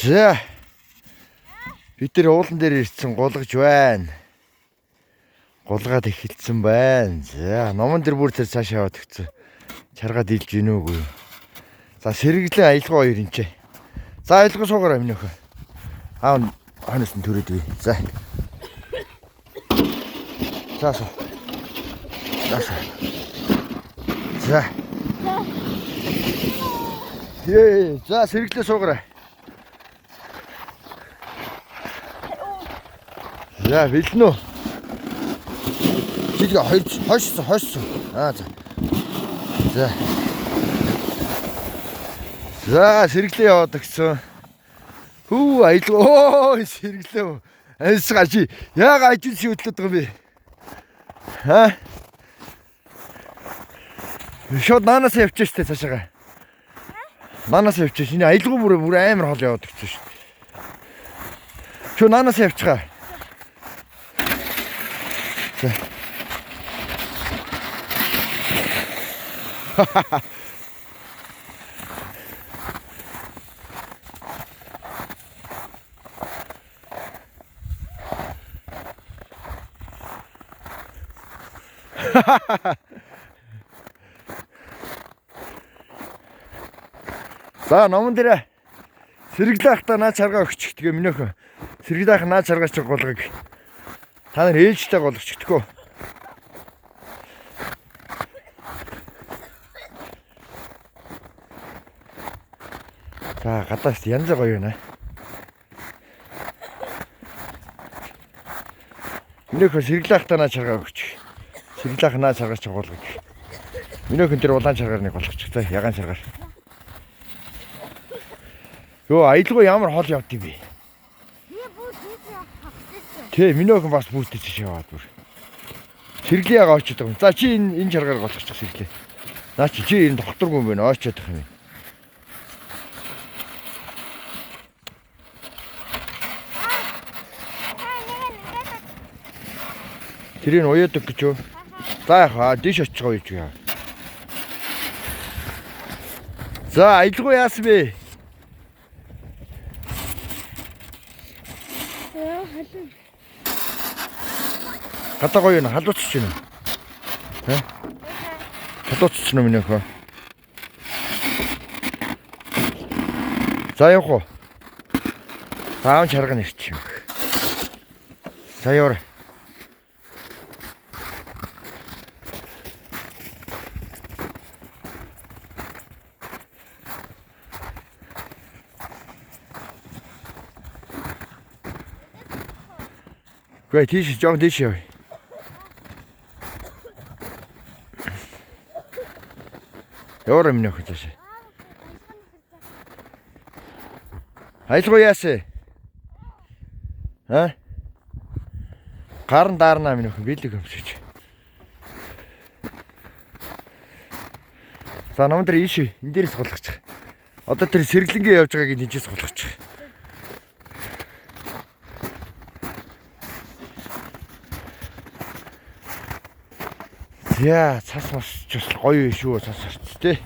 За. Бид тэр уулан дээр ирсэн гулгаж байна. Гулгаад эхэлсэн байна. За, номон дээр бүр тэр цаашаа яваад өгцөө. Чаргаад илж гин үгүй. За, сэргэлэн аялгаа хоёр энэ. За, аялгаа суугаараа минь өхөө. Аав ханаас нь төрөөдгий. За. За. За. За, сэргэлэн суугаараа. За, бэлнэ үү? Чигээ хойсон. Аа за. За. За, сэргэлээ яваад гисэн. Хүү, аялгаа. Сэргэлээ. Ансгаа чи яага ажил шүүтлээд байгаа юм бэ? Ха? Шууд наанаас явчих штэ цаашаа. Наанаас явчих. Энэ аялгаа бүр амар хол яваад гисэн штэ. Чөө наанаас явчихаа. За. За, номон дээр сэргэлээ ахта наа чаргаа өгчих. Тэгээ минийх сэргэлээ ах наа чаргаач гулгыг. Та нар ээлжтэй гулгачдаггүй. За, гадаас янз гоё байна. Минийх сэргэлээ ахта наа чаргаа өгчих. Сэргэлээ ах наа чаргаач гулгыг. Минийх тэр улаан чаргаар нэг гулгачих. За, ягаан чаргаар. Йоо, аялгаа ямар хол явд юм бэ? Тэ, минийх бас бүүтэж яваад бүр. Сэргэлээ ягаа очоод байгаа юм. За, чи энэ чаргаар голчих сэргэлээ. Наа чи энэ докторгүй юм байна. Очоод байгаа юм. Тэрийг уяадаг гэж юу? За, яхаа диш очих гоё ч яа. За, аялгаа яасан бэ? Гадаа гоё нэ халууцч гинэ. Хэ? Халууцч нь минийх. За явах уу? Таам чарга нэрч юм. За яваа. Гэ тийш жоо тийш яв. Яваа минь хөөж. Аялгаа яасан? Ха? Гарн даарна минь хөө биелэг өмсөж. За номон дээр ийш энэ дээрээс голгочих. Одоо тэр сэргэлэнгээ явж байгааг энэжээс голгочих. Яа, цас бас ч гоё шүү цас орц тий.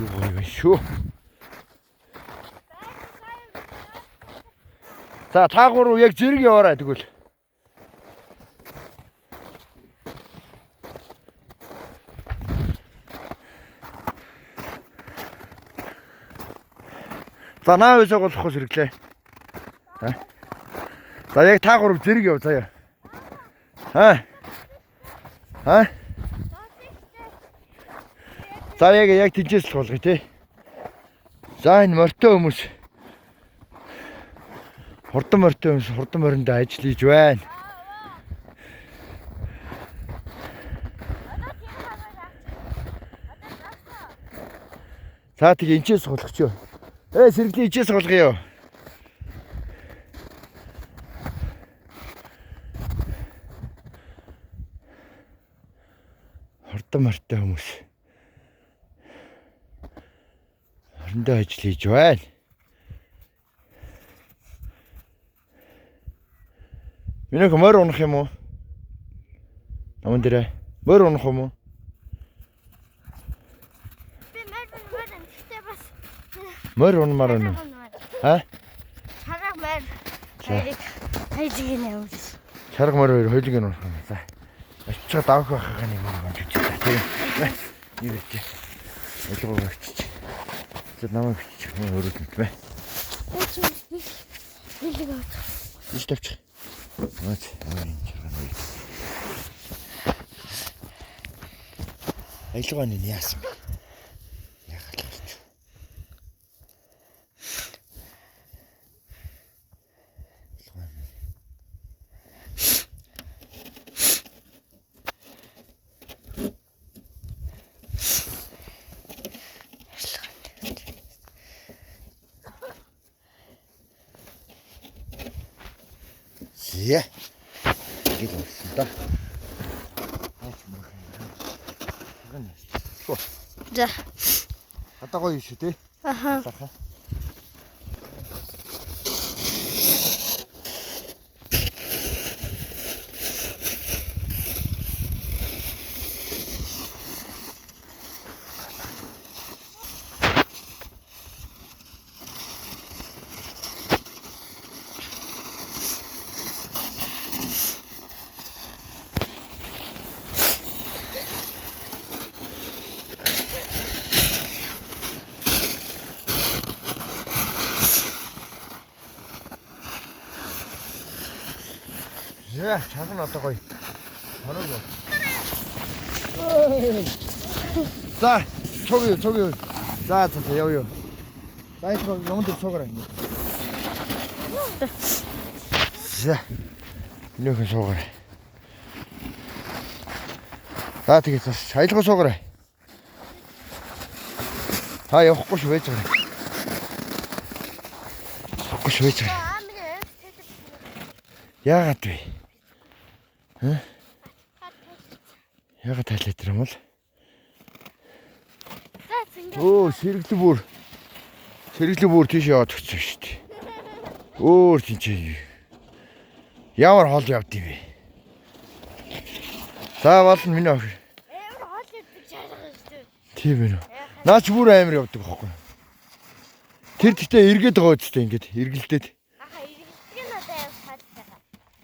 Юу гоё шүү. За та гурав яг зэрэг яваарай тэгвэл. За наавс оголох хэрэглээ. За яг та гурав зэрэг яв заяа. Ха? Ха? За яг тэнцээс л болгоё те. За энэ морьтой хүмүүс. Хурдан морьтой хүмүүс хурдан мориндоо ажил хийж байна. За тэг энэчээс суулгач юу. Сэргэлээ энэчээс суулгая юу. Морьтой хүмүүс. Хориндоо ажил хийж байна. Минийх морь унах юм уу? Наман дээр морь унах юм уу? Би морь. Гэтэ бас Морь унмаар байна уу? Аа? Чарга маар. Хайж гинэ юм. Чарга морь хоёр хоёулыг нь унах юм. За. Очиж давх байхаа нэг юм гэж үзээ. Тийм. Юу гэж. Ойлгоо өгч. За намайг бичиж өөрөө мэдвэ. Бэлэг авч. Иш тавьчих. Наач. Энэ чарга морь. Аялганы яасан бэ? Яагаад л гэж. Яа. Гэл болсон да. За. Хата гоё шүү те. Аха. Яа, чанга одоо гоё. Хоног. За, чоги. За, яв. За, энэ юм дээр цугараа. За. Нөхөн цугараа. За, тэгээд айлгуу цугараа. Та явахгүй шүү байж байгаа. Явахгүй шүү байж байгаа. Яагаад вэ? Яагаад тайлбар тэр юм бол? Оо, сэргэлэн бүр тийш яваад өгсөн шүү дээ. Өөр тийч. Ямар хоол явд юм бэ? За болно миний охин. Амар хоол явдаг чарга шүү дээ. Тийм ээ. Наач бүр амар явдаг байхгүй. Тэр гэхдээ эргээд байгаа үстэй ингээд эргэлдээд. Аха, иргэлтгий надад амар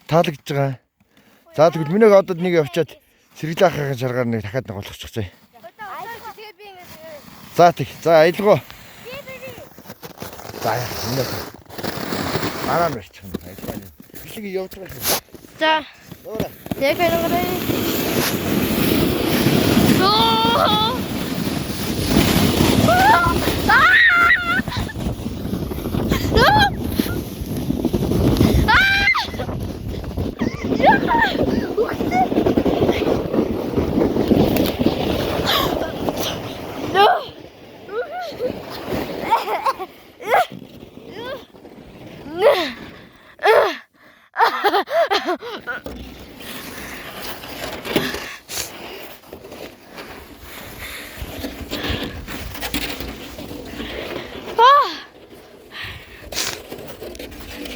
Таалагдж байгаа. За тэгвэл минийг одоо нэг явчаад сэргэлэн ахын чаргаар нэг дахиад нэг болгочихъя. тэгээ би ингэ. За тэг. За аялгоо. За энэ. Араа мэрч юм. Аялгаа. Бишиг явж байгаа шүү. За. Уура. Яг харагаарай.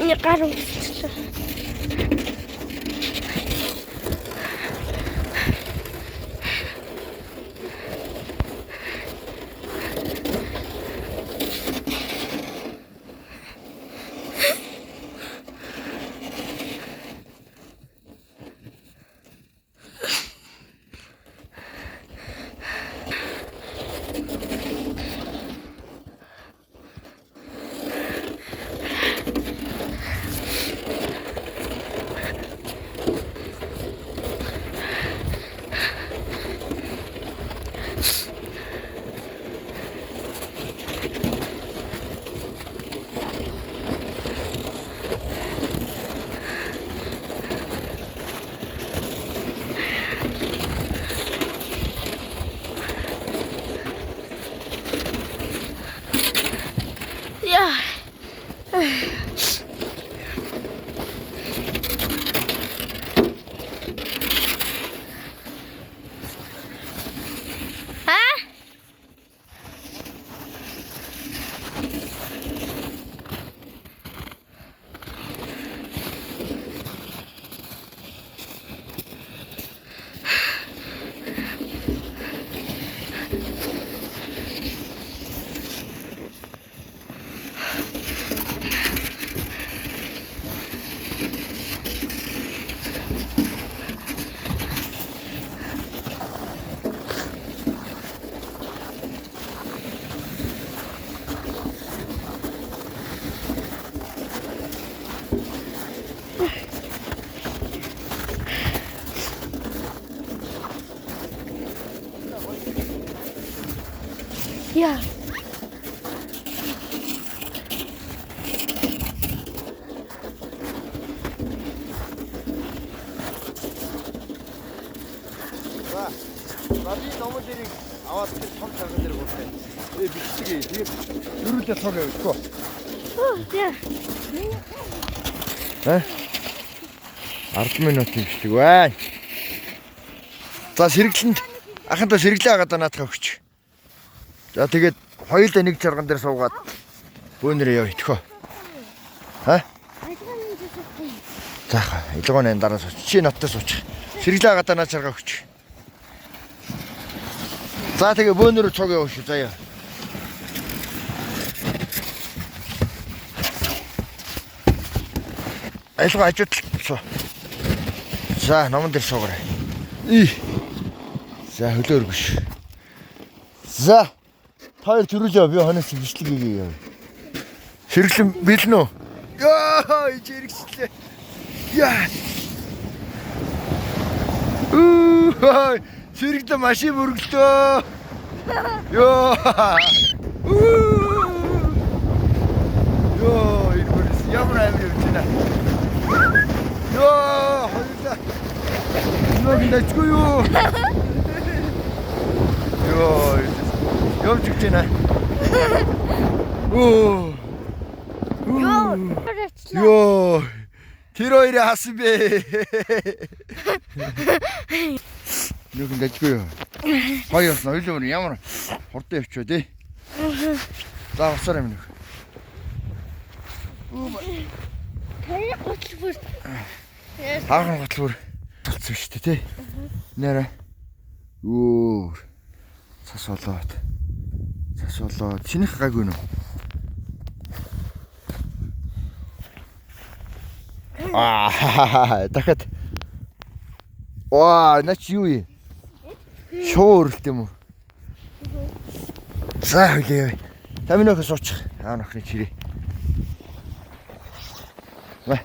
Не кажется. 이 너무 дэрийг аваад тэр том чарган дээр гуйсан. Биччихээ. Тэгээд дөрүлээ цог явуулчихгүй. Тийм. 10 минут юмшдаг байна. За сэргэлэнд ахантаа сэргэлээ агаад наадах өгч. За тэгээд хоёулаа нэг чарган дээр суугаад бөөнөрөө яв итгэв. За илгооны дараа сууч. Чи надтай сууч. Сэргэлээ агаад наад чаргаа өгч. За тэгээ бөөнөрөө цог явууш заяа. Айлгаа ажиутлаа. За номон дээр суугаарай. За хөлөө өргөш. За хоёр төрүүлээ би хонос бичлэг хийе. Сэргэлэн бэлнэ үү? Яа, чирэгчлээ. Яа. Сэргэлэн машин мөргөлтөө. Яа. Яа, ирбэрс ямар амир юм чинь. Яа, хоёлаа. Нөө дэчгүй юу? Яа, явж гэж байна. Йоо. Тэр хоёроо хасан бэ. Нөө дэчгүй юу? Хоёроос нь ойлоо ямар хурдан явчихвэ тий. За усаар юм нөх. Тэр гоцлбор. Хаахан готлбор болсон шүү дээ тий. Нэрэ. Өөр. Цас болоод. Шинэх гайгүй нөө. Дахиад. Ваа, наач юу юм? Шуурэлт юм уу? За хөлөө. Таминохос суучих. Аа нөхний чирээ. Вэ.